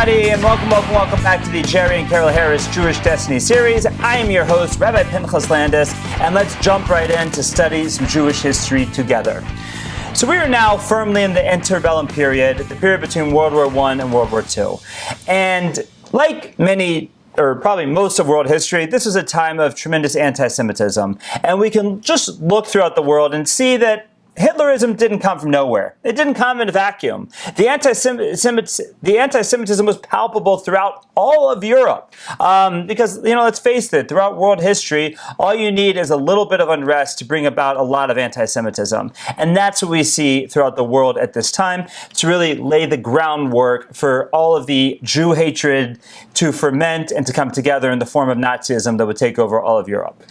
everybody, and welcome back to the Jerry and Carol Harris Jewish Destiny series. I am your host, Rabbi Pinchas Landis, and let's jump right in to study some Jewish history together. So we are now firmly in the antebellum period, the period between World War I and World War II. And like many, or probably most of world history, this was a time of tremendous anti-Semitism. And we can just look throughout the world and see that Hitlerism didn't come from nowhere. It didn't come in a vacuum. The anti-Semitism was palpable throughout all of Europe. Because, let's face it, throughout world history, all you need is a little bit of unrest to bring about a lot of anti-Semitism. And that's what we see throughout the world at this time, to really lay the groundwork for all of the Jew hatred to ferment and to come together in the form of Nazism that would take over all of Europe.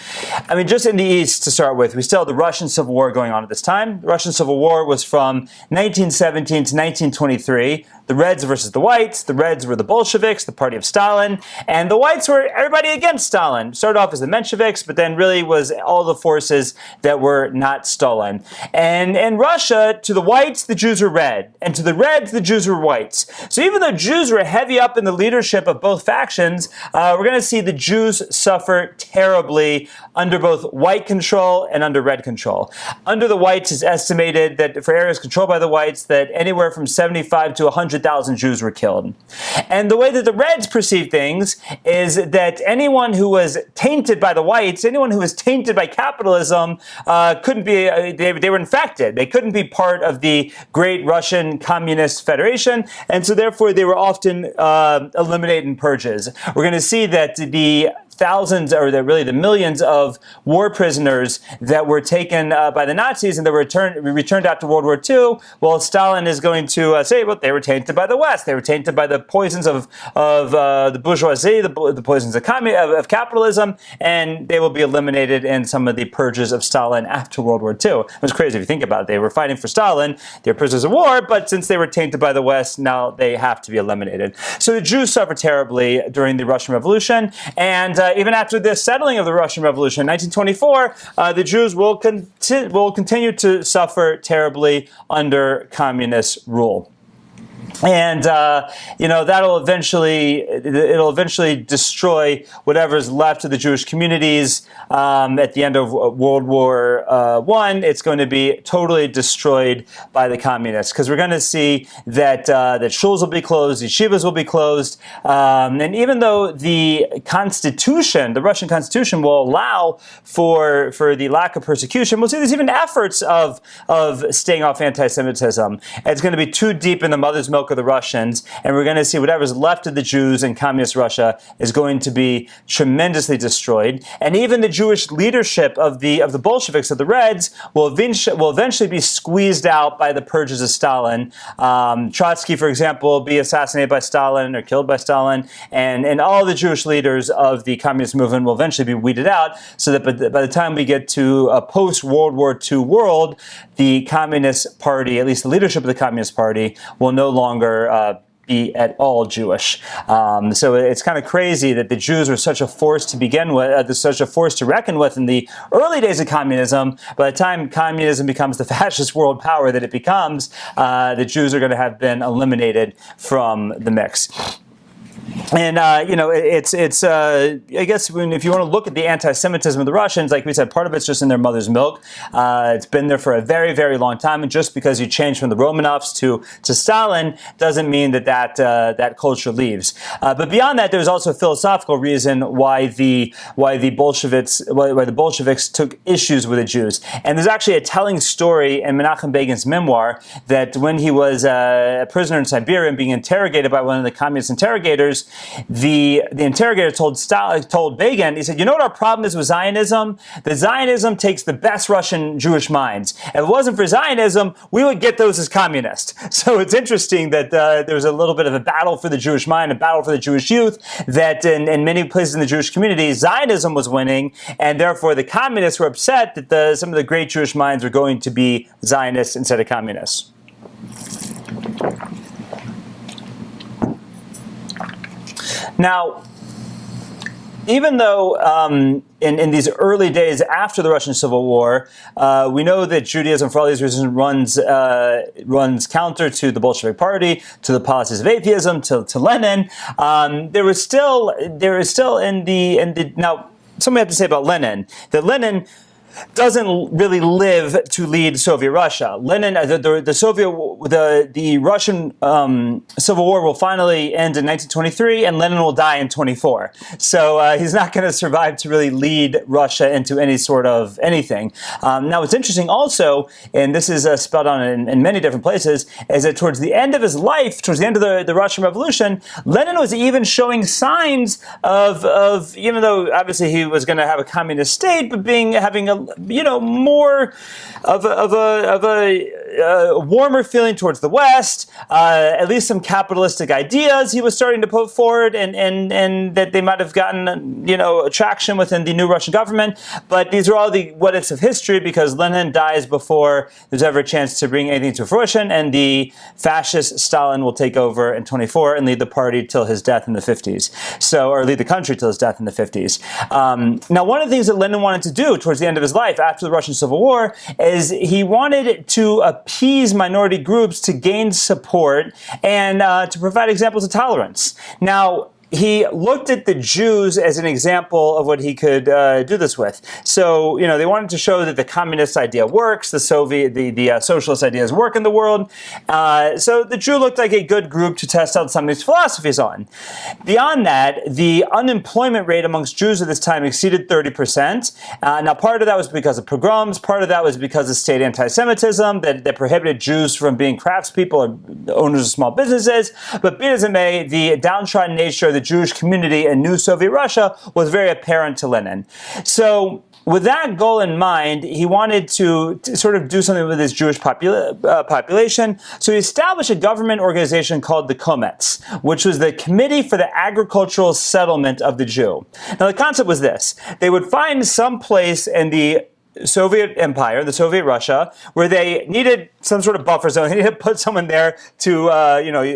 I mean, just in the East, to start with, we still have the Russian Civil War going on at this time. The Russian Civil War was from 1917 to 1923. The Reds versus the Whites. The Reds were the Bolsheviks, the party of Stalin, and the Whites were everybody against Stalin. Started off as the Mensheviks, but then really was all the forces that were not Stalin. And in Russia, to the Whites, the Jews were red, and to the Reds, the Jews were Whites. So even though Jews were heavy up in the leadership of both factions, we're going to see the Jews suffer terribly under both white control and under red control. Under the Whites, it's estimated that for areas controlled by the Whites, that anywhere from 75 to 100,000 Jews were killed. And the way that the Reds perceive things is that anyone who was tainted by the Whites, anyone who was tainted by capitalism, couldn't be, they were infected. They couldn't be part of the great Russian Communist Federation, and so therefore they were often eliminated in purges. We're going to see that the thousands, or the millions of war prisoners that were taken by the Nazis and that were returned after World War II, well, Stalin is going to say, well, they were tainted by the West. They were tainted by the poisons of the bourgeoisie, the poisons of capitalism, and they will be eliminated in some of the purges of Stalin after World War II. It was crazy if you think about it. They were fighting for Stalin. They were prisoners of war, but since they were tainted by the West, now they have to be eliminated. So the Jews suffered terribly during the Russian Revolution, and even after the settling of the Russian Revolution in 1924, the Jews will continue to suffer terribly under communist rule. And it'll eventually destroy whatever's left of the Jewish communities. At the end of World War I, it's going to be totally destroyed by the communists, because we're going to see that shuls will be closed, yeshivas will be closed, and even though the Constitution, the Russian Constitution, will allow for the lack of persecution, we'll see there's even efforts of staying off anti-Semitism. It's going to be too deep in the mother's milk of the Russians, and we're going to see whatever's left of the Jews in communist Russia is going to be tremendously destroyed. And even the Jewish leadership of the Bolsheviks, of the Reds, will eventually be squeezed out by the purges of Stalin. Trotsky, for example, will be assassinated by Stalin or killed by Stalin, and all the Jewish leaders of the communist movement will eventually be weeded out, so that by the time we get to a post-World War II world, the Communist Party, at least the leadership of the Communist Party, will no longer be at all Jewish. So it's kind of crazy that the Jews were such a force to begin with, such a force to reckon with in the early days of communism. By the time communism becomes the fascist world power that it becomes, the Jews are going to have been eliminated from the mix. And, I guess if you want to look at the anti-Semitism of the Russians, like we said, part of it's just in their mother's milk. It's been there for a very, very long time. And just because you change from the Romanovs to Stalin doesn't mean that culture leaves. But beyond that, there's also a philosophical reason why the Bolsheviks took issues with the Jews. And there's actually a telling story in Menachem Begin's memoir that when he was a prisoner in Siberia and being interrogated by one of the communist interrogators, the interrogator told Begin, he said, you know what our problem is with Zionism? That Zionism takes the best Russian Jewish minds. If it wasn't for Zionism, we would get those as communists. So it's interesting that there was a little bit of a battle for the Jewish mind, a battle for the Jewish youth, that in many places in the Jewish community, Zionism was winning, and therefore the communists were upset that some of the great Jewish minds were going to be Zionists instead of communists. Now, even though in these early days after the Russian Civil War, we know that Judaism, for all these reasons, runs counter to the Bolshevik Party, to the policies of atheism, to Lenin. There is still in the now. Something I have to say about Lenin, that Lenin doesn't really live to lead Soviet Russia. Lenin, the Russian Civil War will finally end in 1923, and Lenin will die in 24. So he's not going to survive to really lead Russia into any sort of anything. Now, what's interesting also, and this is spelled out in many different places, is that towards the end of his life, towards the end of the Russian Revolution, Lenin was even showing signs of even though obviously he was going to have a communist state, but having a more of a warmer feeling towards the West, at least some capitalistic ideas he was starting to put forward, and that they might have gotten, traction within the new Russian government. But these are all the what ifs of history, because Lenin dies before there's ever a chance to bring anything to fruition, and the fascist Stalin will take over in 24 and lead the party till his death in the 50s. Or lead the country till his death in the 50s. Now, one of the things that Lenin wanted to do towards the end of his life after the Russian Civil War is he wanted to appease minority groups to gain support and to provide examples of tolerance. Now, he looked at the Jews as an example of what he could do this with. So, they wanted to show that the communist idea works, the socialist ideas work in the world. So the Jew looked like a good group to test out some of these philosophies on. Beyond that, the unemployment rate amongst Jews at this time exceeded 30%. Now, part of that was because of pogroms. Part of that was because of state anti-Semitism that prohibited Jews from being craftspeople or owners of small businesses. But be it as it may, the downtrodden nature of the Jewish community in new Soviet Russia was very apparent to Lenin. So, with that goal in mind, he wanted to sort of do something with his Jewish population. So he established a government organization called the Komets, which was the Committee for the Agricultural Settlement of the Jew. Now, the concept was this. They would find some place in the Soviet Empire, the Soviet Russia, where they needed some sort of buffer zone. They needed to put someone there to,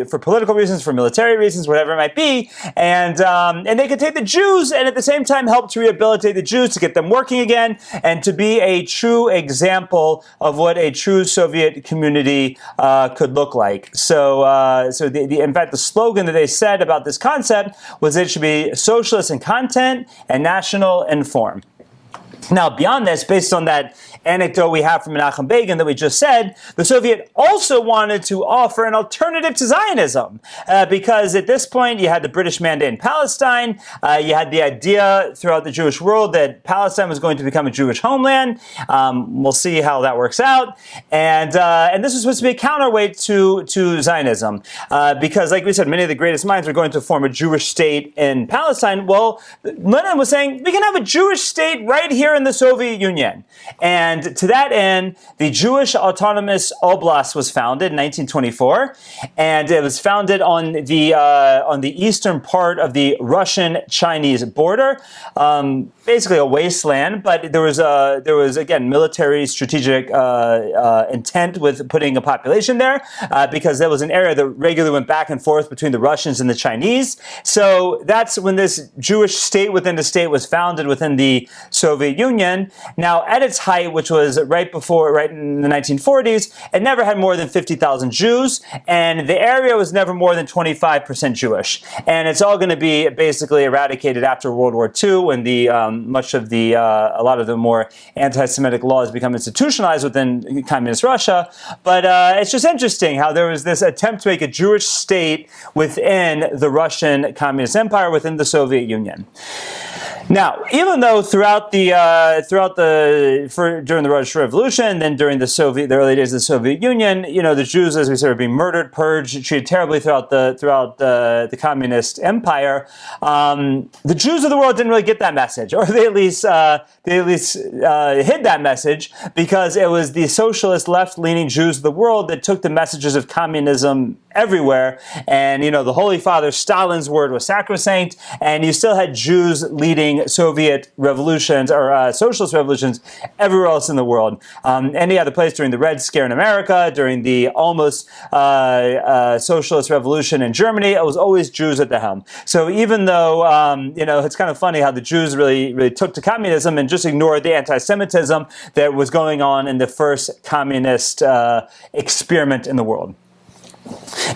for political reasons, for military reasons, whatever it might be. And they could take the Jews and at the same time help to rehabilitate the Jews, to get them working again, and to be a true example of what a true Soviet community could look like. So in fact, the slogan that they said about this concept was that it should be socialist in content and national in form. Now, beyond this, based on that anecdote we have from Menachem Begin that we just said, the Soviet also wanted to offer an alternative to Zionism, because at this point you had the British mandate in Palestine, you had the idea throughout the Jewish world that Palestine was going to become a Jewish homeland. We'll see how that works out, and this was supposed to be a counterweight to Zionism, because, like we said, many of the greatest minds were going to form a Jewish state in Palestine. Well, Lenin was saying we can have a Jewish state right here in the Soviet Union. And to that end, the Jewish Autonomous Oblast was founded in 1924, and it was founded on the eastern part of the Russian-Chinese border, basically a wasteland. But there was again military strategic intent with putting a population there, because there was an area that regularly went back and forth between the Russians and the Chinese. So that's when this Jewish state within the state was founded within the Soviet Union. Now, at its height, which was right in the 1940s, it never had more than 50,000 Jews, and the area was never more than 25% Jewish. And it's all going to be basically eradicated after World War II, when a lot of the more anti-Semitic laws become institutionalized within communist Russia. But it's just interesting how there was this attempt to make a Jewish state within the Russian Communist Empire, within the Soviet Union. Now, even though during the Russian Revolution, then during the early days of the Soviet Union, the Jews, as we said, were being murdered, purged, treated terribly throughout the communist empire. The Jews of the world didn't really get that message, or they at least hid that message, because it was the socialist left-leaning Jews of the world that took the messages of communism everywhere. And the Holy Father Stalin's word was sacrosanct, and you still had Jews leading preceding Soviet revolutions or socialist revolutions everywhere else in the world. Any other place during the Red Scare in America, during the almost socialist revolution in Germany, it was always Jews at the helm. So even though, it's kind of funny how the Jews really took to communism and just ignored the anti-Semitism that was going on in the first communist experiment in the world.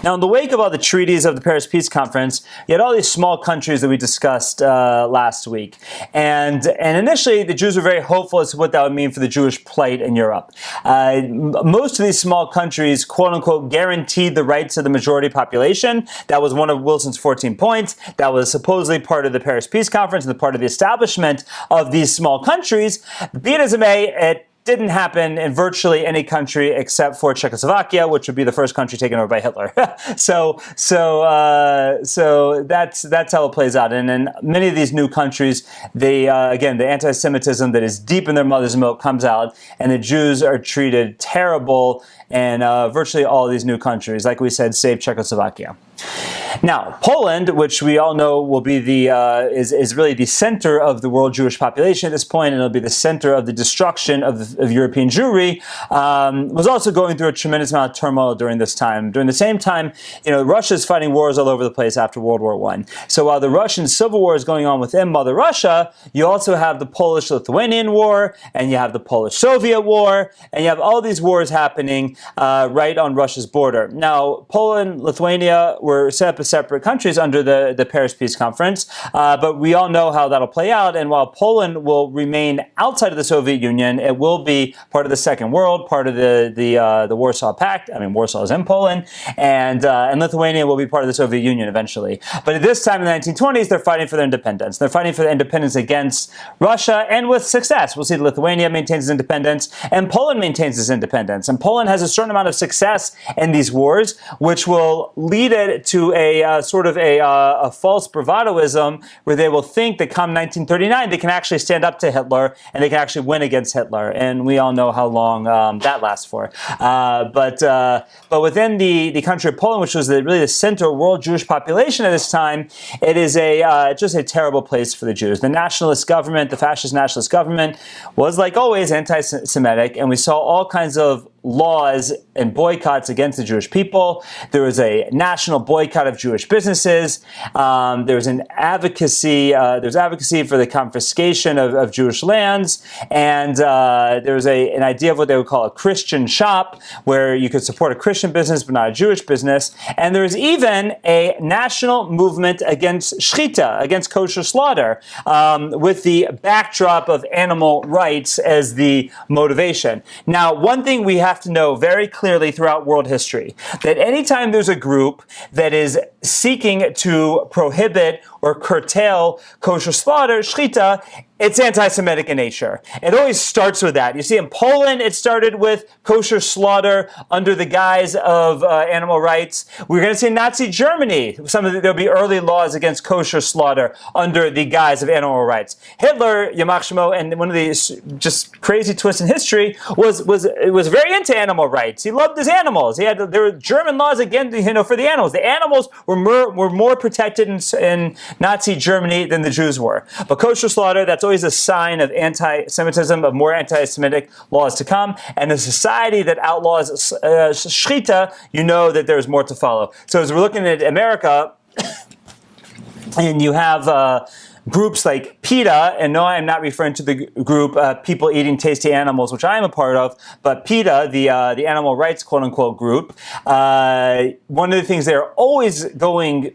Now, in the wake of all the treaties of the Paris Peace Conference, you had all these small countries that we discussed last week. And initially, the Jews were very hopeful as to what that would mean for the Jewish plight in Europe. Most of these small countries, quote unquote, guaranteed the rights of the majority population. That was one of Wilson's 14 points. That was supposedly part of the Paris Peace Conference and the part of the establishment of these small countries. Be it as it may, it didn't happen in virtually any country except for Czechoslovakia, which would be the first country taken over by Hitler. So that's how it plays out. And in many of these new countries, again, the anti-Semitism that is deep in their mother's milk comes out, and the Jews are treated terrible in virtually all of these new countries. Like we said, save Czechoslovakia. Now, Poland, which we all know will be is really the center of the world Jewish population at this point, and it'll be the center of the destruction of European Jewry, was also going through a tremendous amount of turmoil during this time. During the same time, Russia's fighting wars all over the place after World War I. So while the Russian Civil War is going on within Mother Russia, you also have the Polish-Lithuanian War, and you have the Polish-Soviet War, and you have all these wars happening right on Russia's border. Now, Poland, Lithuania were set up as separate countries under the Paris Peace Conference, but we all know how that'll play out. And while Poland will remain outside of the Soviet Union, it will be part of the Second World, part of the Warsaw Pact. I mean, Warsaw is in Poland, and Lithuania will be part of the Soviet Union eventually. But at this time in the 1920s, they're fighting for their independence. They're fighting for their independence against Russia, and with success. We'll see that Lithuania maintains its independence, and Poland maintains its independence. And Poland has a certain amount of success in these wars, which will lead it to a sort of a false bravadoism where they will think that come 1939 they can actually stand up to Hitler and they can actually win against Hitler. And we all know how long that lasts for. But within the country of Poland, which was really the center of world Jewish population at this time, it is just a terrible place for the Jews. The nationalist government, the fascist nationalist government, was like always anti-Semitic, and we saw all kinds of laws and boycotts against the Jewish people. There was a national boycott of Jewish businesses. There was an advocacy. There's advocacy for the confiscation of Jewish lands, and there was an idea of what they would call a Christian shop, where you could support a Christian business but not a Jewish business. And there was even a national movement against shchita, against kosher slaughter, with the backdrop of animal rights as the motivation. Now, one thing we have to know very clearly throughout world history, that anytime there's a group that is seeking to prohibit or curtail kosher slaughter, shchita, it's anti-Semitic in nature. It always starts with that. You see, in Poland, it started with kosher slaughter under the guise of animal rights. We're going to see in Nazi Germany, there'll be early laws against kosher slaughter under the guise of animal rights. Hitler, Yamach Shemo, and one of these just crazy twists in history, was very into animal rights. He loved his animals. There were German laws again, for the animals. The animals were more protected in Nazi Germany than the Jews were. But kosher slaughter, that's always a sign of anti-Semitism, of more anti-Semitic laws to come. And a society that outlaws shchita, you know that there's more to follow. So as we're looking at America, and you have groups like PETA, and no, I'm not referring to the group People Eating Tasty Animals, which I am a part of, but PETA, the animal rights quote-unquote group, one of the things they're always going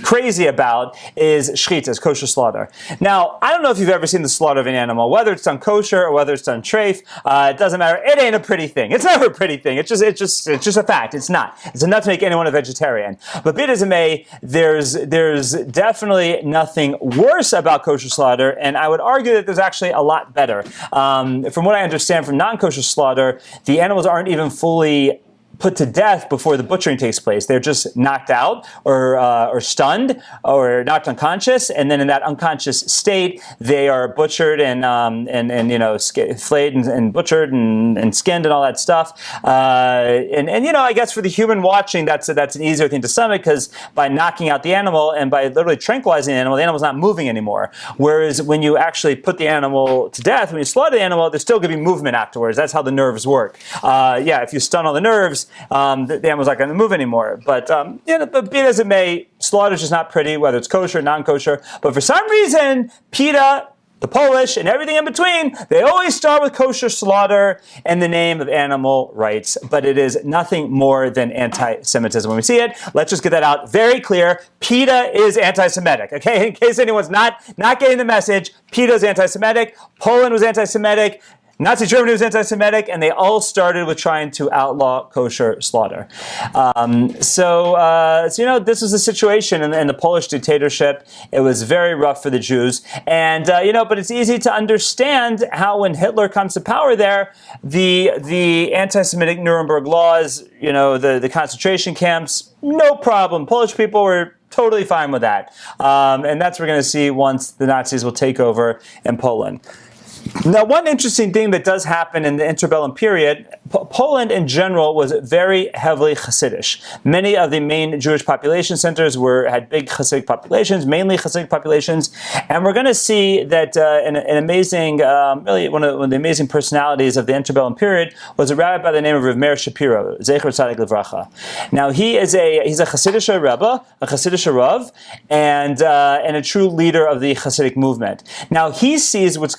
crazy about is shchita, kosher slaughter. Now, I don't know if you've ever seen the slaughter of an animal, whether it's done kosher or whether it's done treif. It doesn't matter. It ain't a pretty thing. It's never a pretty thing. It's just a fact. It's not. It's enough to make anyone a vegetarian. But be it as it may, there's definitely nothing worse about kosher slaughter, and I would argue that there's actually a lot better. From what I understand from non-kosher slaughter, the animals aren't even fully put to death before the butchering takes place. They're just knocked out or stunned or knocked unconscious, and then in that unconscious state, they are butchered and flayed and butchered and skinned and all that stuff. I guess for the human watching, that's an easier thing to stomach, because by knocking out the animal and by literally tranquilizing the animal's not moving anymore. Whereas when you actually put the animal to death, when you slaughter the animal, there's still going to be movement afterwards. That's how the nerves work. If you stun all the nerves, the animal's not going to move anymore. But be it as it may, slaughter is just not pretty, whether it's kosher, non-kosher. But for some reason, PETA, the Polish, and everything in between, they always start with kosher slaughter in the name of animal rights. But it is nothing more than anti-Semitism when we see it. Let's just get that out very clear. PETA is anti-Semitic, okay? In case anyone's not getting the message, PETA is anti-Semitic. Poland was anti-Semitic. Nazi Germany was anti-Semitic, and they all started with trying to outlaw kosher slaughter. This was the situation in the Polish dictatorship. It was very rough for the Jews, but it's easy to understand how when Hitler comes to power there, the anti-Semitic Nuremberg laws, the concentration camps, no problem. Polish people were totally fine with that, and that's what we're going to see once the Nazis will take over in Poland. Now, one interesting thing that does happen in the interbellum period, Poland in general was very heavily Hasidic. Many of the main Jewish population centers had big Hasidic populations, mainly Hasidic populations, and we're going to see that an amazing, really one of the amazing personalities of the interbellum period was a rabbi by the name of Rav Meir Shapiro, Zecher Tzadik Livracha. Now, he's a Hasidic Rebbe, a Hasidic Rav, and a true leader of the Hasidic movement. Now, he sees what's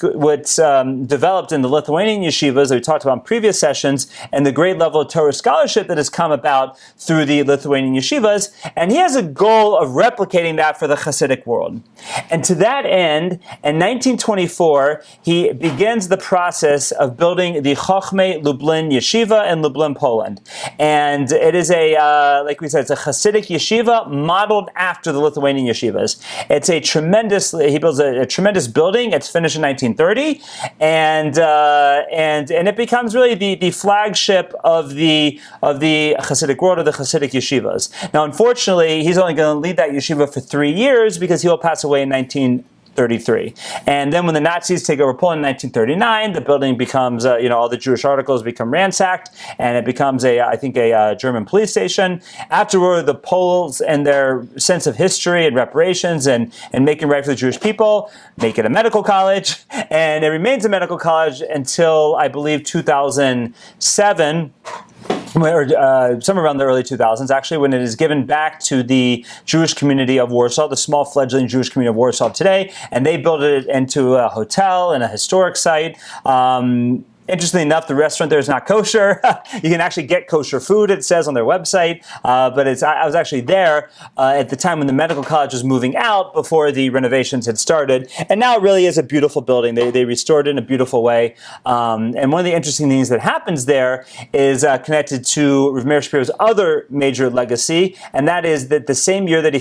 developed in the Lithuanian yeshivas that we talked about in previous sessions, and the great level of Torah scholarship that has come about through the Lithuanian yeshivas, and he has a goal of replicating that for the Hasidic world. And to that end, in 1924, he begins the process of building the Chochmei Lublin Yeshiva in Lublin, Poland. And it is like we said, it's a Hasidic yeshiva modeled after the Lithuanian yeshivas. He builds a tremendous building. It's finished in 1930. And it becomes really the flagship of the Hasidic world, of the Hasidic yeshivas. Now, unfortunately, he's only going to lead that yeshiva for 3 years, because he will pass away in 1933. And then when the Nazis take over Poland in 1939, the building becomes, all the Jewish articles become ransacked, and it becomes a German police station. Afterward, the Poles and their sense of history and reparations and making right for the Jewish people make it a medical college, and it remains a medical college until, I believe, 2007, or somewhere around the early 2000s, actually, when it is given back to the Jewish community of Warsaw, the small fledgling Jewish community of Warsaw today, and they built it into a hotel and a historic site. Interestingly enough, the restaurant there is not kosher. You can actually get kosher food, it says on their website. But I was actually there at the time when the medical college was moving out, before the renovations had started. And now it really is a beautiful building. They restored it in a beautiful way. And one of the interesting things that happens there is connected to Rav Meir Shapiro's other major legacy, and that is that the same year that he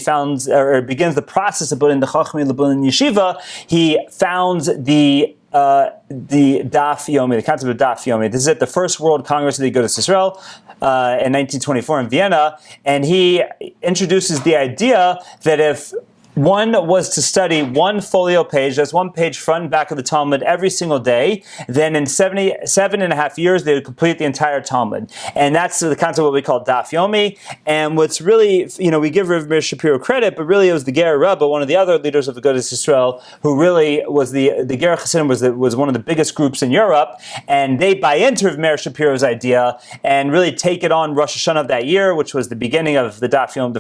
begins the process of building the Chochmei Lublin Yeshiva, he founds the Daf Yomi, the concept of Daf Yomi. This is at the First World Congress of the Agudas Yisrael in 1924 in Vienna, and he introduces the idea that if one was to study one folio page, that's one page front and back of the Talmud every single day, then in 7.5 years, they would complete the entire Talmud. And that's the concept of what we call Daf Yomi. And what's really, we give Rav Meir Shapiro credit, but really it was the Ger Rebbe, one of the other leaders of the Agudas Yisrael, who really was the Ger Chassidim was one of the biggest groups in Europe. And they buy into Rav Meir Shapiro's idea and really take it on Rosh Hashanah of that year, which was the beginning of the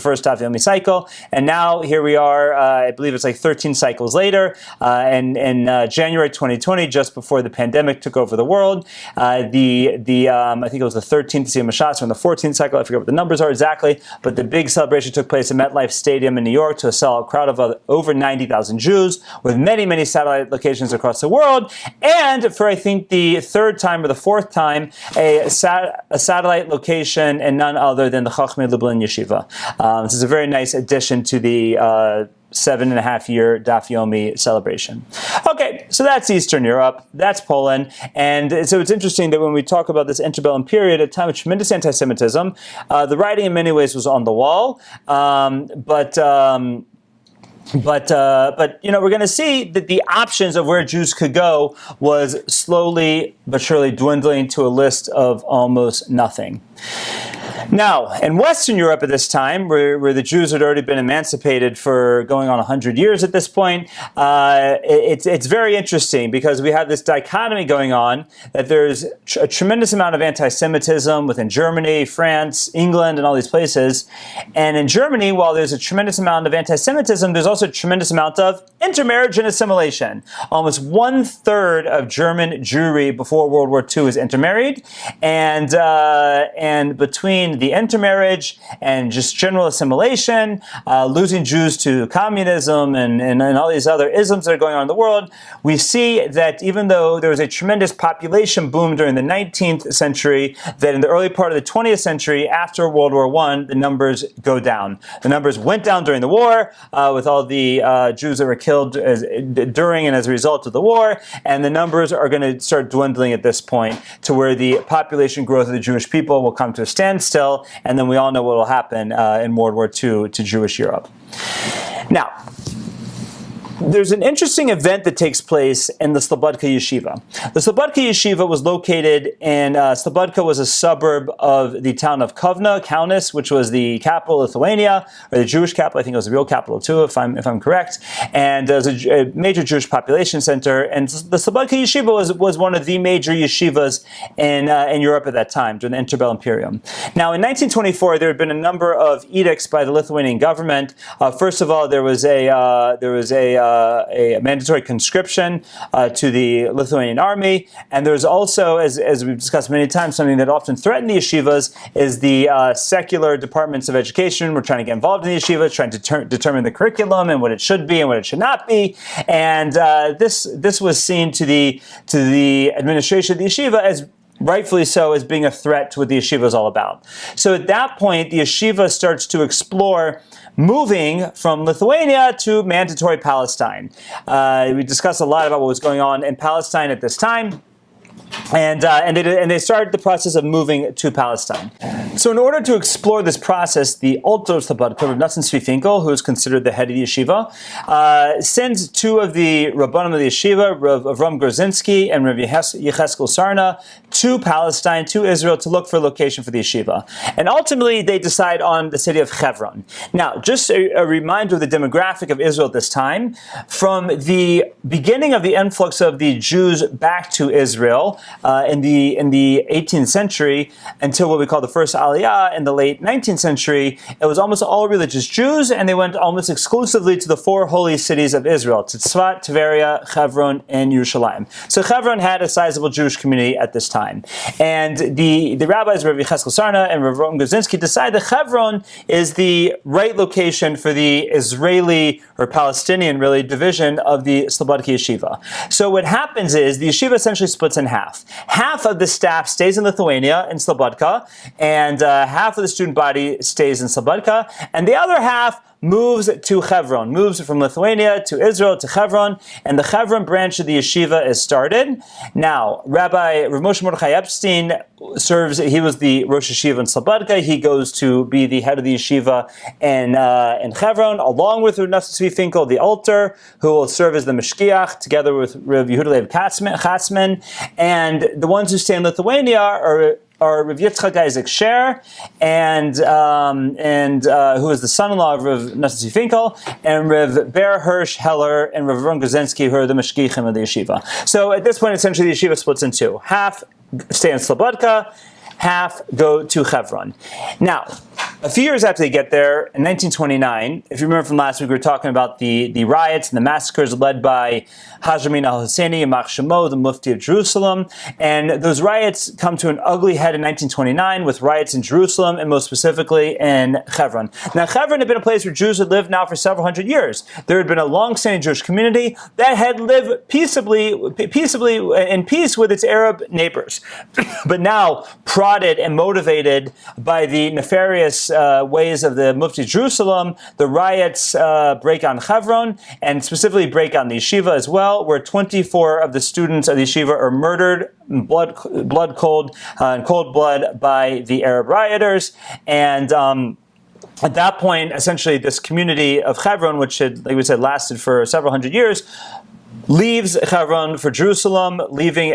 first Daf Yomi cycle. And now here we are, I believe it's like 13 cycles later, and in January 2020, just before the pandemic took over the world, I think it was the 13th Siyum Hashas, or in the 14th cycle, I forget what the numbers are exactly, but the big celebration took place at MetLife Stadium in New York to a sellout crowd of over 90,000 Jews, with many, many satellite locations across the world, and for I think the third time or the fourth time, a satellite location and none other than the Chochmei Lublin Yeshiva. This is a very nice addition to the 7.5-year Daf Yomi celebration. Okay, so that's Eastern Europe, that's Poland, and so it's interesting that when we talk about this interbellum period, a time of tremendous anti-Semitism, the writing in many ways was on the wall, but we're going to see that the options of where Jews could go was slowly but surely dwindling to a list of almost nothing. Now, in Western Europe at this time, where the Jews had already been emancipated for going on 100 years at this point, it's very interesting because we have this dichotomy going on that there's a tremendous amount of anti-Semitism within Germany, France, England, and all these places. And in Germany, while there's a tremendous amount of anti-Semitism, there's also a tremendous amount of intermarriage and assimilation. Almost 1/3 of German Jewry before World War II is intermarried, and between the intermarriage and just general assimilation, losing Jews to communism and all these other isms that are going on in the world, we see that even though there was a tremendous population boom during the 19th century, that in the early part of the 20th century, after World War I, the numbers go down. The numbers went down during the war with all the Jews that were killed during and as a result of the war, and the numbers are going to start dwindling at this point to where the population growth of the Jewish people will come to a standstill, and then we all know what will happen in World War II to Jewish Europe. Now, there's an interesting event that takes place in the Slobodka Yeshiva. The Slobodka Yeshiva was located in, Slobodka was a suburb of the town of Kovna, Kaunas, which was the capital of Lithuania, or the Jewish capital. I think it was the real capital too, if I'm correct. And it was a major Jewish population center. And the Slobodka Yeshiva was one of the major yeshivas in Europe at that time, during the interbellum period. Now, in 1924, there had been a number of edicts by the Lithuanian government. First of all, there was a mandatory conscription to the Lithuanian army, and there's also, as we've discussed many times, something that often threatened the yeshivas is the secular departments of education. We're trying to get involved in the yeshivas, trying to determine the curriculum and what it should be and what it should not be, and this was seen to the administration of the yeshiva as rightfully so, as being a threat to what the yeshiva is all about. So at that point, the yeshiva starts to explore moving from Lithuania to mandatory Palestine. We discussed a lot about what was going on in Palestine at this time. And they started the process of moving to Palestine. So in order to explore this process, the Alter Slobodka, Rav Nosson Tzvi Finkel, who is considered the head of the yeshiva, sends two of the Rabbanim of the yeshiva, Rav Avram Grzinski and Rav Yecheskel Sarna, to Palestine, to Israel, to look for a location for the yeshiva. And ultimately, they decide on the city of Hebron. Now, just a reminder of the demographic of Israel at this time. From the beginning of the influx of the Jews back to Israel, in the 18th century until what we call the first Aliyah in the late 19th century, it was almost all religious Jews, and they went almost exclusively to the four holy cities of Israel, to Tzfat, Tveria, Hebron, and Yerushalayim. So Hebron had a sizable Jewish community at this time. And the rabbis, Rav Yecheskel Sarna and Rav Avram Grzinski, decide that Hebron is the right location for the Israeli, or Palestinian really, division of the Slobodka Yeshiva. So what happens is the yeshiva essentially splits in half. Half of the staff stays in Lithuania, in Slobodka, and half of the student body stays in Slobodka, and the other half moves to Hebron, moves from Lithuania to Israel to Hebron, and the Hebron branch of the yeshiva is started. Now, Rabbi Rav Moshe Mordechai Epstein he was the Rosh Yeshiva in Slobodka. He goes to be the head of the yeshiva in Hebron, along with Rav Nosson Tzvi Finkel, the Alter, who will serve as the Meshkiach, together with Rav Yehuda Leib Katzman, and the ones who stay in Lithuania are Rav Yitzchak Isaac Sher, and who is the son-in-law of Rav Nosson Tzvi Finkel, and Rav Ber Hirsch Heller, and Rav Avram Grzinski, who are the Meshkichim of the yeshiva. So at this point, essentially, the yeshiva splits in two. Half stay in Slobodka, half go to Hebron. Now, a few years after they get there, in 1929, if you remember from last week, we were talking about the riots and the massacres led by Haj Amin al-Husseini and Mach Shemo, the Mufti of Jerusalem. And those riots come to an ugly head in 1929 with riots in Jerusalem, and most specifically in Hebron. Now, Hebron had been a place where Jews had lived now for several hundred years. There had been a long-standing Jewish community that had lived peaceably in peace with its Arab neighbors. But now, prodded and motivated by the nefarious various ways of the Mufti Jerusalem, the riots break on Hebron, and specifically break on the yeshiva as well, where 24 of the students of the yeshiva are murdered in cold blood by the Arab rioters. And at that point, essentially, this community of Hebron, which had, like we said, lasted for several hundred years, leaves Hebron for Jerusalem, leaving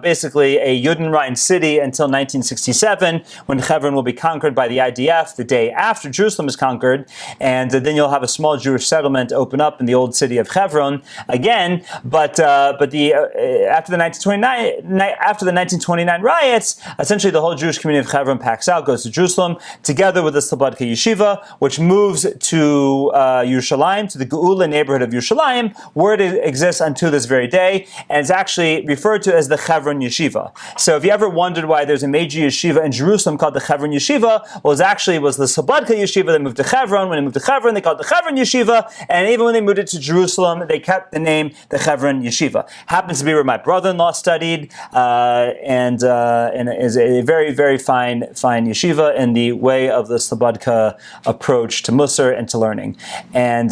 basically a Judenrein city until 1967, when Hebron will be conquered by the IDF the day after Jerusalem is conquered, and then you'll have a small Jewish settlement open up in the old city of Hebron again. But after the 1929 riots, essentially the whole Jewish community of Hebron packs out, goes to Jerusalem, together with the Slobodka Yeshiva, which moves to Yerushalayim, to the Geula neighborhood of Yerushalayim, where it exists until this very day, and it's actually referred to as the Hebron Yeshiva. So if you ever wondered why there's a major yeshiva in Jerusalem called the Hebron Yeshiva, well, it was the Slobodka Yeshiva that moved to Hebron. When they moved to Hebron, they called it the Hebron Yeshiva, and even when they moved it to Jerusalem, they kept the name the Hebron Yeshiva. Happens to be where my brother-in-law studied, and is a very, very fine yeshiva in the way of the Slobodka approach to Musar and to learning, and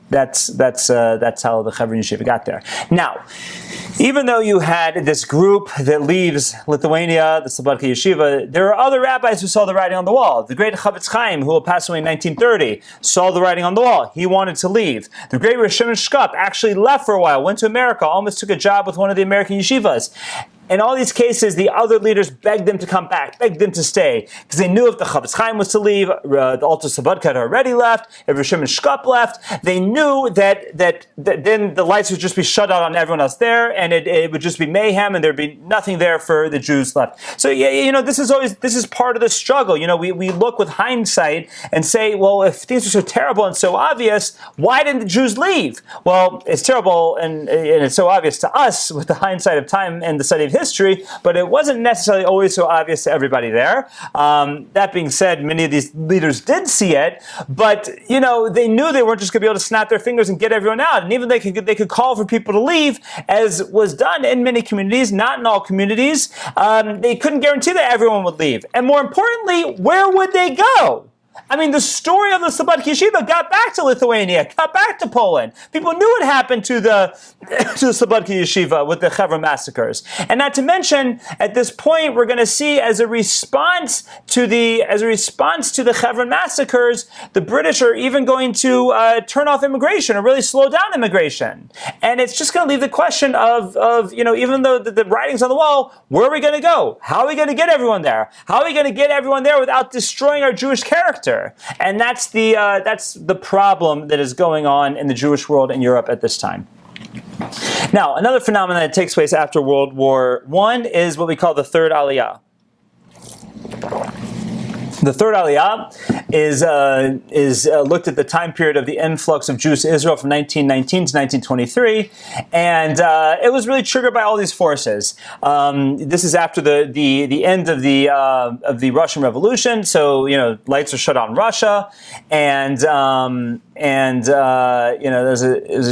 that's how the Hebron Yeshiva got there. Now, even though you had this group that leaves Lithuania, the Slobodka Yeshiva, there are other rabbis who saw the writing on the wall. The great Chavetz Chaim, who will pass away in 1930, saw the writing on the wall. He wanted to leave. The great Rosh Shimon Shkup actually left for a while, went to America, almost took a job with one of the American yeshivas. In all these cases, the other leaders begged them to come back, begged them to stay, because they knew if the Chavetz Chaim was to leave, the Alter Slobodka had already left, if Rosh Shimon Shkup left, they knew that then the lights would just be shut out on everyone else there, and it would just be mayhem, and there'd be nothing there for the Jews left. So, this is part of the struggle. We look with hindsight and say, well, if things are so terrible and so obvious, why didn't the Jews leave? Well, it's terrible and it's so obvious to us with the hindsight of time and the study of history, but it wasn't necessarily always so obvious to everybody there. That being said, many of these leaders did see it, but they knew they weren't just going to be able to snap their fingers and get everyone out. And even they could call for people to leave, as was done in many communities, not in all communities. They couldn't guarantee that everyone would leave, and more importantly, where would they go? I mean, the story of the Slobodka Yeshiva got back to Lithuania, got back to Poland. People knew what happened to the Slobodka Yeshiva with the Hebron massacres. And not to mention, at this point, we're going to see as a response to the Hebron massacres, the British are even going to turn off immigration or really slow down immigration. And it's just going to leave the question of even though the writing's on the wall, where are we going to go? How are we going to get everyone there? How are we going to get everyone there without destroying our Jewish character? And that's the problem that is going on in the Jewish world in Europe at this time. Now, another phenomenon that takes place after World War I is what we call the Third Aliyah. The Third Aliyah is looked at the time period of the influx of Jews to Israel from 1919 to 1923, and it was really triggered by all these forces. This is after the end of the Russian Revolution, so lights are shut on Russia, and it was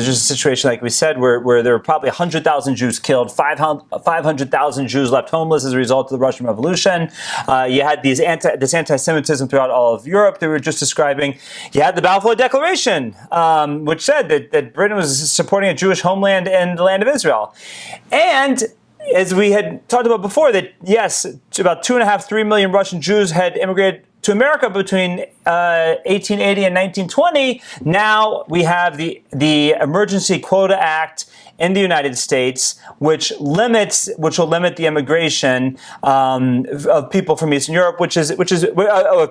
just a situation like we said where there were probably 100,000 Jews killed, 500,000 Jews left homeless as a result of the Russian Revolution. You had this anti-Semitism throughout all of Europe that we were just describing. You had the Balfour Declaration, which said that Britain was supporting a Jewish homeland in the land of Israel. And as we had talked about before, that yes, about 2.5–3 million Russian Jews had immigrated to America between 1880 and 1920. Now we have the Emergency Quota Act in the United States, which will limit the immigration of people from Eastern Europe, which is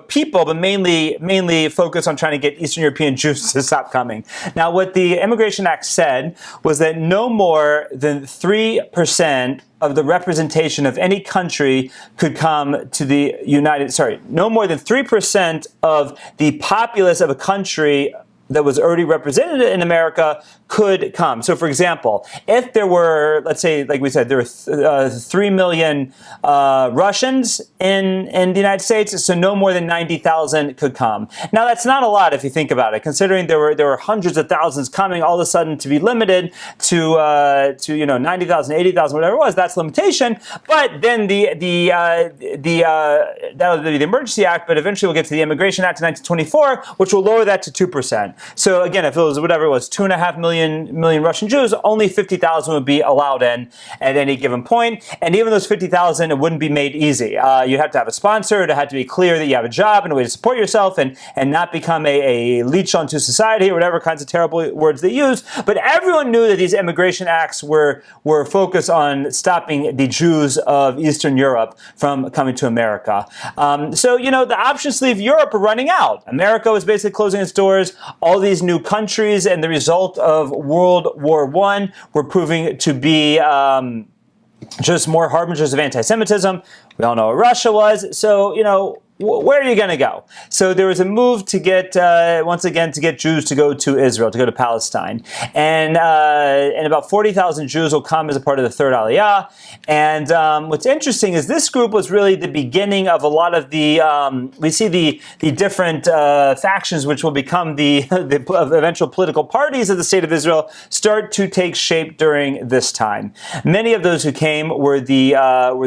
people, but mainly focused on trying to get Eastern European Jews to stop coming. Now, what the Immigration Act said was that no more than 3% of the representation of any country could come to no more than 3% of the populace of a country that was already represented in America could come. So, for example, if there were, let's say, like we said, there were 3 million Russians in the United States, so no more than 90,000 could come. Now, that's not a lot if you think about it, considering there were hundreds of thousands coming. All of a sudden, to be limited to 90,000, 80,000, whatever it was, that's limitation. But then that would be the Emergency Act, but eventually we'll get to the Immigration Act of 1924, which will lower that to 2%. So again, if it was whatever it was, 2.5 million Russian Jews, only 50,000 would be allowed in at any given point. And even those 50,000, it wouldn't be made easy. You have to have a sponsor. It had to be clear that you have a job and a way to support yourself and not become a leech onto society or whatever kinds of terrible words they use. But everyone knew that these immigration acts were focused on stopping the Jews of Eastern Europe from coming to America. So, the options to leave Europe are running out. America was basically closing its doors. All these new countries and the result of World War I were proving to be just more harbingers of anti-Semitism. We all know what Russia was. So, where are you going to go? So there was a move to get, once again, to get Jews to go to Israel, to go to Palestine. And about 40,000 Jews will come as a part of the Third Aliyah. And what's interesting is this group was really the beginning of a lot of the, we see the different factions which will become the eventual political parties of the State of Israel start to take shape during this time. Many of those who came were the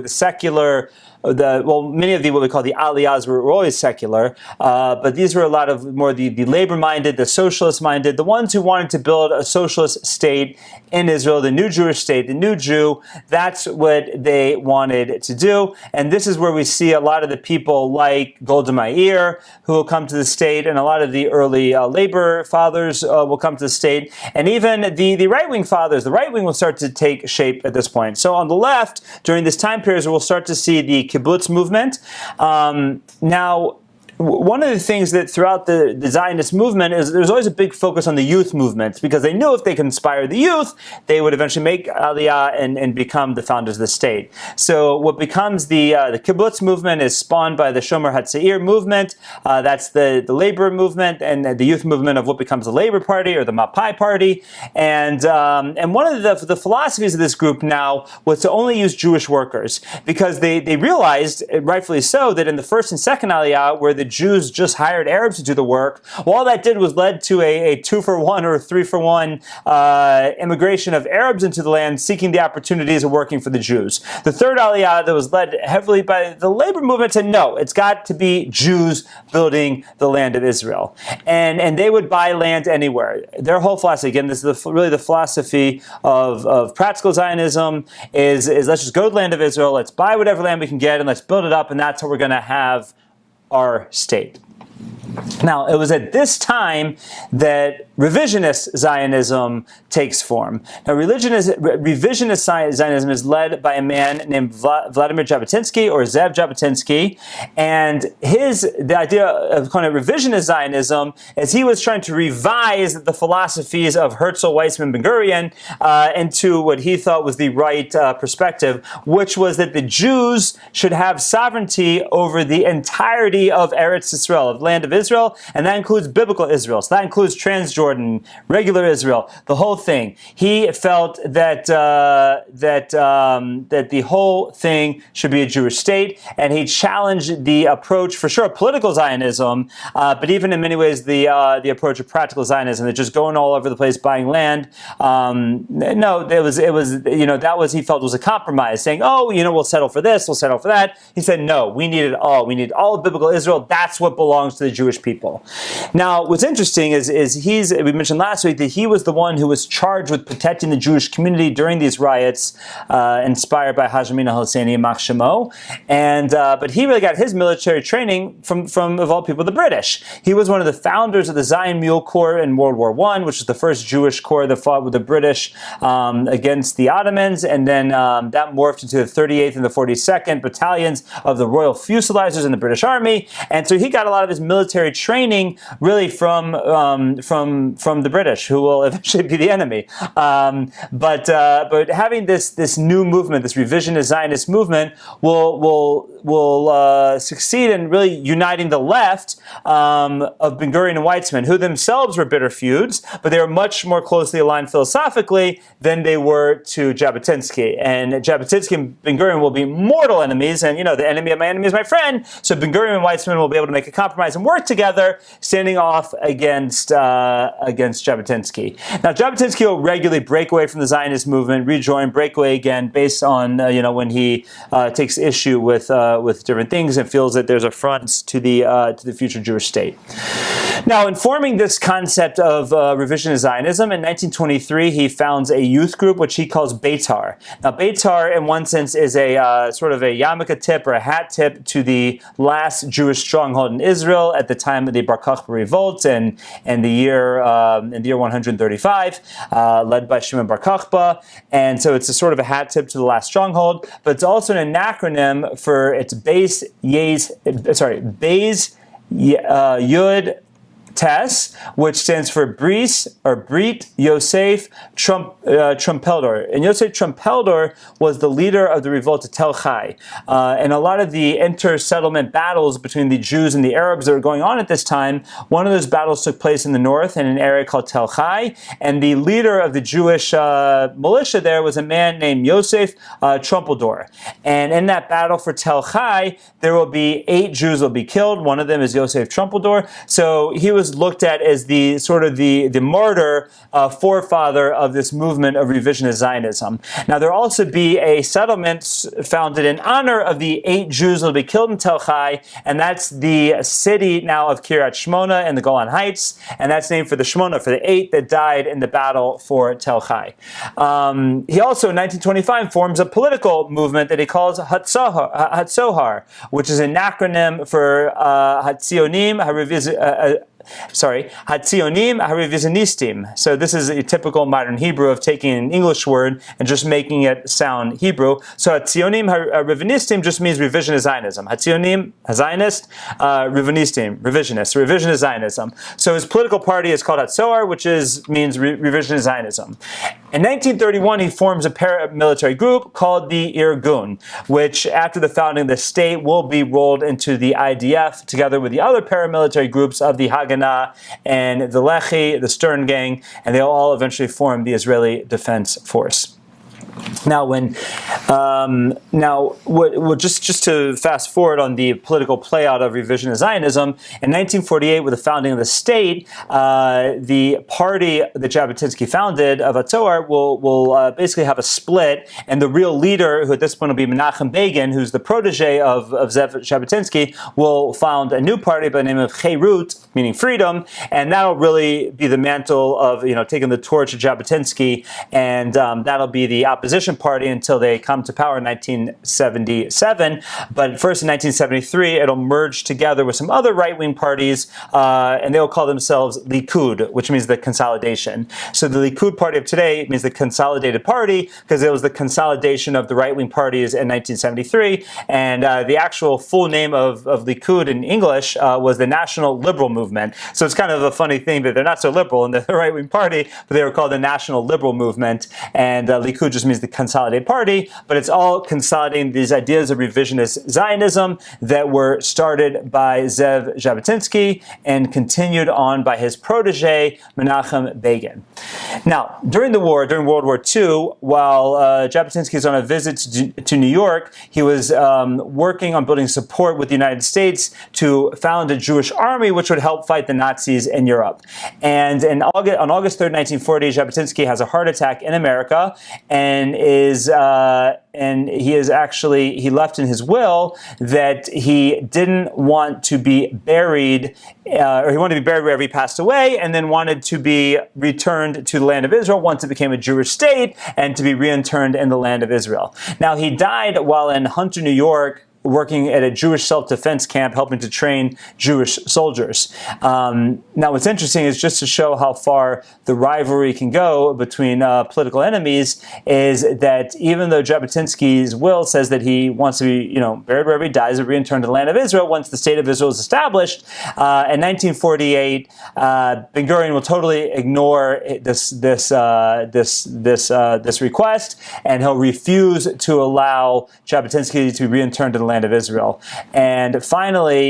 secular, many of what we call the aliyahs were always secular, but these were a lot of more the labor-minded, the socialist-minded, the ones who wanted to build a socialist state in Israel, the new Jewish state, the new Jew. That's what they wanted to do. And this is where we see a lot of the people like Golda Meir who will come to the state, and a lot of the early labor fathers will come to the state, and even the right-wing fathers. The right wing will start to take shape at this point. So on the left, during this time period, we'll start to see the kibbutz movement. Now, one of the things that throughout the Zionist movement is there's always a big focus on the youth movement, because they knew if they could inspire the youth, they would eventually make Aliyah and become the founders of the state. So what becomes the kibbutz movement is spawned by the Shomer HaTzair movement. That's the labor movement, and the youth movement of what becomes the Labor Party or the Mapai Party. And one of the philosophies of this group now was to only use Jewish workers, because they realized, rightfully so, that in the first and second Aliyah, where the Jews just hired Arabs to do the work, well, all that did was led to a 2-for-1 or a 3-for-1 immigration of Arabs into the land, seeking the opportunities of working for the Jews. The third Aliyah, that was led heavily by the labor movement, said no, it's got to be Jews building the land of Israel. And they would buy land anywhere. Their whole philosophy, again, this is really the philosophy of practical Zionism, is let's just go to the land of Israel, let's buy whatever land we can get, and let's build it up, and that's how we're going to have our state. Now, it was at this time that revisionist Zionism takes form. Now, revisionist Zionism is led by a man named Vladimir Jabotinsky, or Zev Jabotinsky, and the idea of kind of revisionist Zionism is he was trying to revise the philosophies of Herzl, Weizmann, Ben-Gurion into what he thought was the right perspective, which was that the Jews should have sovereignty over the entirety of Eretz Yisrael, of land of Israel, and that includes biblical Israel. So that includes Transjordan, regular Israel, the whole thing. He felt that that the whole thing should be a Jewish state, and he challenged the approach, for sure, political Zionism, but even in many ways the approach of practical Zionism, that just going all over the place buying land. No, it was that was, he felt, was a compromise, saying, oh, we'll settle for this, we'll settle for that. He said, no, we need it all. We need all of biblical Israel. That's what belongs to the Jewish people. Now, what's interesting is we mentioned last week that he was the one who was charged with protecting the Jewish community during these riots, inspired by Haj Amin al-Husseini and Mak Shemo. But he really got his military training from of all people, the British. He was one of the founders of the Zion Mule Corps in World War I, which was the first Jewish corps that fought with the British against the Ottomans, and then that morphed into the 38th and the 42nd battalions of the Royal Fusilizers in the British Army. And so he got a lot of his military training really from the British, who will eventually be the enemy. But having this new movement, this revisionist Zionist movement, will will succeed in really uniting the left of Ben-Gurion and Weizmann, who themselves were bitter feuds, but they were much more closely aligned philosophically than they were to Jabotinsky. And Jabotinsky and Ben-Gurion will be mortal enemies, and the enemy of my enemy is my friend. So Ben-Gurion and Weizmann will be able to make a compromise and work together, standing off against Jabotinsky. Now, Jabotinsky will regularly break away from the Zionist movement, rejoin, break away again, based on when he takes issue with different things and feels that there's affronts to the future Jewish state. Now, informing this concept of revisionist Zionism, in 1923 he founds a youth group which he calls Beitar. Now, Beitar, in one sense, is a sort of a yarmulke tip or a hat tip to the last Jewish stronghold in Israel at the time of the Bar Kokhba revolt in the year 135, led by Shimon Bar Kokhba. And so it's a sort of a hat tip to the last stronghold, but it's also an acronym for its Beis Yud Tes, which stands for Bris or Brit Yosef Trumpeldor. And Yosef Trumpeldor was the leader of the revolt of Tel Chai. And a lot of the inter-settlement battles between the Jews and the Arabs that were going on at this time, one of those battles took place in the north in an area called Tel Chai. And the leader of the Jewish militia there was a man named Yosef Trumpeldor. And in that battle for Tel Chai, there will be 8 Jews will be killed. One of them is Yosef Trumpeldor. So he was looked at as the sort of the martyr forefather of this movement of revisionist Zionism. Now, there will also be a settlement founded in honor of the 8 Jews who will be killed in Tel Chai, and that's the city now of Kiryat Shmona in the Golan Heights, and that's named for the Shmona, for the 8 that died in the battle for Tel Chai. He also, in 1925, forms a political movement that he calls Hatzohar, which is an acronym for Hatzionim Hatzionim HaRevisionistim. So this is a typical modern Hebrew of taking an English word and just making it sound Hebrew. So Hatzionim HaRevisionistim just means revisionist Zionism. Hatzionim, Zionist, revisionist Zionism. So his political party is called Hatzohar, which means revisionist Zionism. In 1931, he forms a paramilitary group called the Irgun, which after the founding of the state will be rolled into the IDF together with the other paramilitary groups of the Haganah and the Lehi, the Stern Gang, and they'll all eventually form the Israeli Defense Force. Now, just to fast forward on the political playout of revisionist Zionism, in 1948, with the founding of the state, the party that Jabotinsky founded of Hatzohar will basically have a split, and the real leader, who at this point will be Menachem Begin, who's the protege of Zev Jabotinsky, will found a new party by the name of Cherut, meaning freedom, and that'll really be the mantle of taking the torch of Jabotinsky, and that'll be the opposition party until they come to power in 1977. But first in 1973, it'll merge together with some other right-wing parties, and they'll call themselves Likud, which means the consolidation. So the Likud party of today means the consolidated party, because it was the consolidation of the right-wing parties in 1973, and the actual full name of Likud in English was the National Liberal Movement. So it's kind of a funny thing that they're not so liberal and they're the right-wing party, but they were called the National Liberal Movement, and Likud just means the consolidated party, but it's all consolidating these ideas of revisionist Zionism that were started by Zev Jabotinsky and continued on by his protege, Menachem Begin. Now, during World War II, while Jabotinsky was on a visit to New York, he was working on building support with the United States to found a Jewish army which would help fight the Nazis in Europe. And on August 3rd, 1940, Jabotinsky has a heart attack in America, and he left in his will that he didn't want to be buried, or he wanted to be buried wherever he passed away, and then wanted to be returned to the land of Israel once it became a Jewish state, and to be reinterred in the land of Israel. Now, he died while in Hunter, New York, working at a Jewish self-defense camp, helping to train Jewish soldiers. Now, what's interesting is, just to show how far the rivalry can go between political enemies, is that even though Jabotinsky's will says that he wants to be, buried wherever he dies and reinterred to the land of Israel once the state of Israel is established, in 1948, Ben-Gurion will totally ignore this request, and he'll refuse to allow Jabotinsky to be reinterred to the land land of Israel. And finally,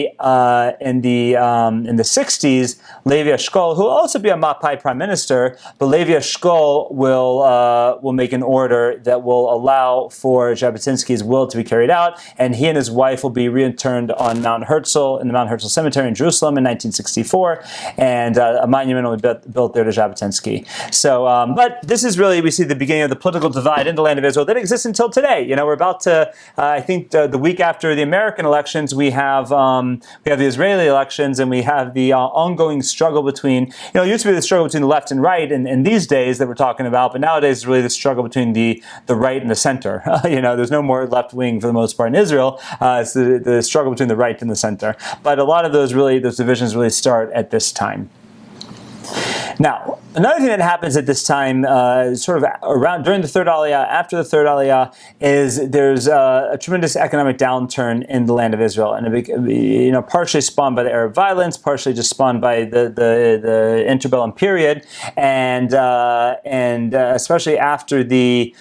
in the 60s, Levi Eshkol, who will also be a Mapai prime minister, but Levi Eshkol will make an order that will allow for Jabotinsky's will to be carried out, and he and his wife will be reinterred on Mount Herzl, in the Mount Herzl Cemetery in Jerusalem in 1964, and a monument will be built there to Jabotinsky. So, but this is really, we see the beginning of the political divide in the land of Israel that exists until today. You know, we're about to, I think the week after the American elections, we have the Israeli elections, and we have the ongoing struggle between, it used to be the struggle between the left and right in these days that we're talking about, but nowadays it's really the struggle between the right and the center. There's no more left wing for the most part in Israel. It's the struggle between the right and the center. But a lot of those divisions really start at this time. Now, another thing that happens at this time, sort of around during the third Aliyah, after the third Aliyah, is there's a tremendous economic downturn in the land of Israel, and partially spawned by the Arab violence, partially just spawned by the interbellum period, and especially after these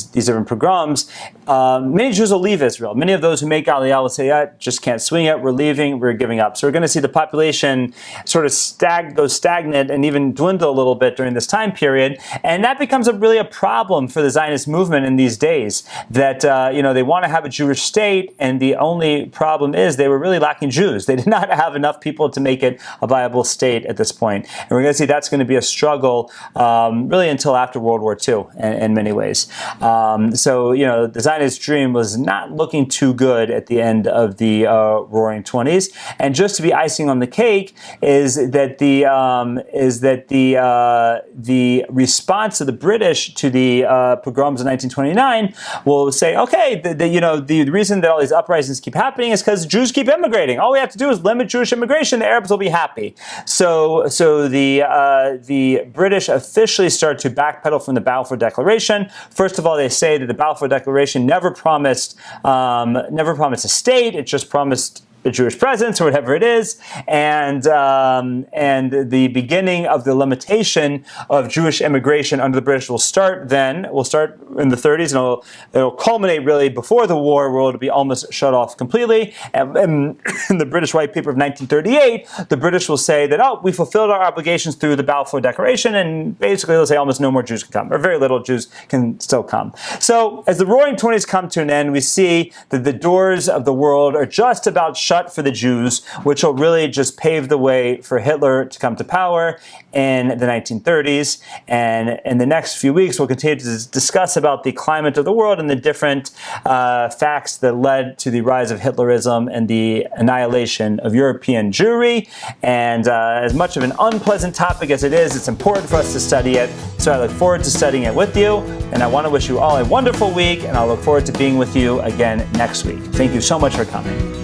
different pogroms, many Jews will leave Israel. Many of those who make Aliyah will say, "Yeah, just can't swing it. We're leaving. We're giving up." So we're going to see the population sort of go stagnant and even dwindle a little bit during this time period, and that becomes really a problem for the Zionist movement in these days. That they want to have a Jewish state, and the only problem is they were really lacking Jews. They did not have enough people to make it a viable state at this point, and we're going to see that's going to be a struggle really until after World War II in many ways. So the Zionist dream was not looking too good at the end of the Roaring '20s, and just to be icing on the cake is that the response of the British to the pogroms in 1929 will say, okay, the reason that all these uprisings keep happening is because Jews keep immigrating. All we have to do is limit Jewish immigration. The Arabs will be happy. So the British officially start to backpedal from the Balfour Declaration. First of all, they say that the Balfour Declaration never promised a state. It just promised a Jewish presence or whatever it is, and the beginning of the limitation of Jewish immigration under the British will start in the 30s, and it'll culminate really before the war, where it'll be almost shut off completely. And in the British White Paper of 1938, the British will say that, we fulfilled our obligations through the Balfour Declaration, and basically they'll say almost no more Jews can come, or very little Jews can still come. So as the Roaring '20s come to an end, we see that the doors of the world are just about shut for the Jews, which will really just pave the way for Hitler to come to power in the 1930s. And in the next few weeks, we'll continue to discuss about the climate of the world and the different facts that led to the rise of Hitlerism and the annihilation of European Jewry. And as much of an unpleasant topic as it is, it's important for us to study it. So I look forward to studying it with you. And I want to wish you all a wonderful week, and I'll look forward to being with you again next week. Thank you so much for coming.